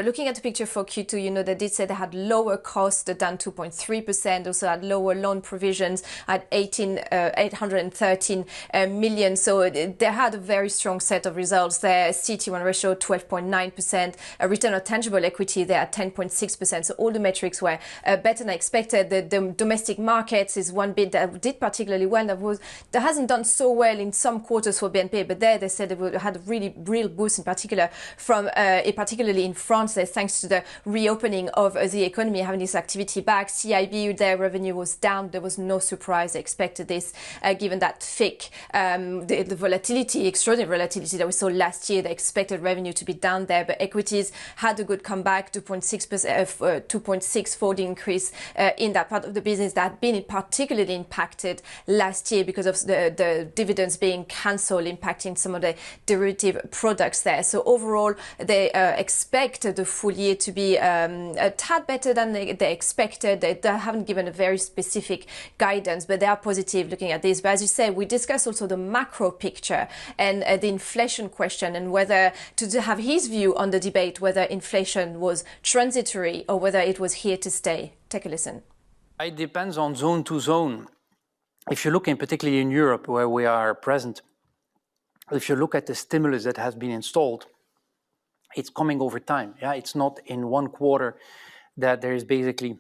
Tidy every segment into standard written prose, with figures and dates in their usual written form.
Looking at the picture for Q2, you know, they did say they had lower costs, down 2.3%, also had lower loan provisions at 813 million. So they had a very strong set of results there. CET1 ratio 12.9%, a return on tangible equity there at 10.6%. So all the metrics were better than expected. The domestic markets is one bit that did particularly well. That hasn't done so well in some quarters for BNP, but there they said they had a really real boost in particular from particularly in France. Thanks to the reopening of the economy, having this activity back. CIB, their revenue was down. There was no surprise. They expected this, given that FIC, the volatility, extraordinary volatility that we saw last year. They expected revenue to be down there, but equities had a good comeback, 2.6%, 2.6-fold increase in that part of the business that had been particularly impacted last year because of the dividends being cancelled, impacting some of the derivative products there. So overall, they expect the full year to be a tad better than they expected. They haven't given a very specific guidance, but they are positive looking at this. But as you say, we discussed also the macro picture and the inflation question, and whether to have his view on the debate, whether inflation was transitory or whether it was here to stay. Take a listen. It depends on zone to zone. If you look in particularly in Europe, where we are present, if you look at the stimulus that has been installed, it's coming over time. Yeah, it's not in one quarter that there is basically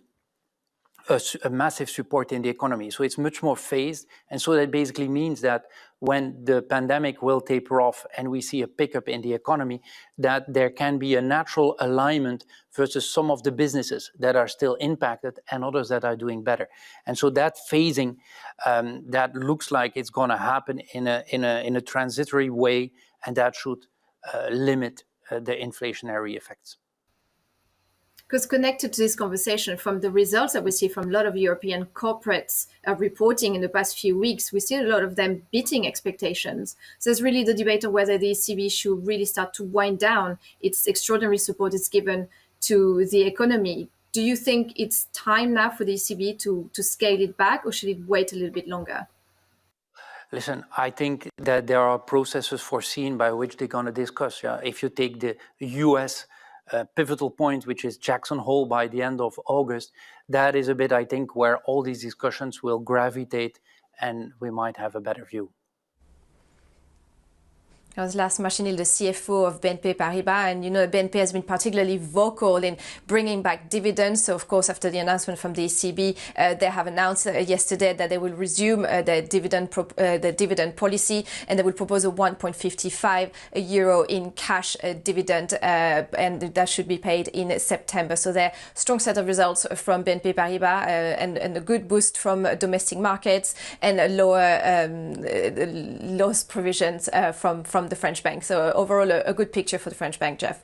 a massive support in the economy. So it's much more phased. And so that basically means that when the pandemic will taper off and we see a pickup in the economy, that there can be a natural alignment versus some of the businesses that are still impacted and others that are doing better. And so that phasing, that looks like it's going to happen in a transitory way, and that should limit the inflationary effects. Because connected to this conversation, from the results that we see from a lot of European corporates reporting in the past few weeks, we see a lot of them beating expectations. So there's really the debate of whether the ECB should really start to wind down its extraordinary support it's given to the economy. Do you think it's time now for the ECB to scale it back, or should it wait a little bit longer? Listen, I think that there are processes foreseen by which they're going to discuss. Yeah? If you take the US pivotal point, which is Jackson Hole by the end of August, that is a bit, I think, where all these discussions will gravitate, and we might have a better view. That was Lars Machenil, the CFO of BNP Paribas. And, you know, BNP has been particularly vocal in bringing back dividends. So, of course, after the announcement from the ECB, they have announced yesterday that they will resume the dividend policy, and they will propose a 1.55 euro in cash dividend, and that should be paid in September. So there are strong set of results from BNP Paribas, and a good boost from domestic markets, and lower loss provisions from the French bank. So overall, a good picture for the French bank, Jeff.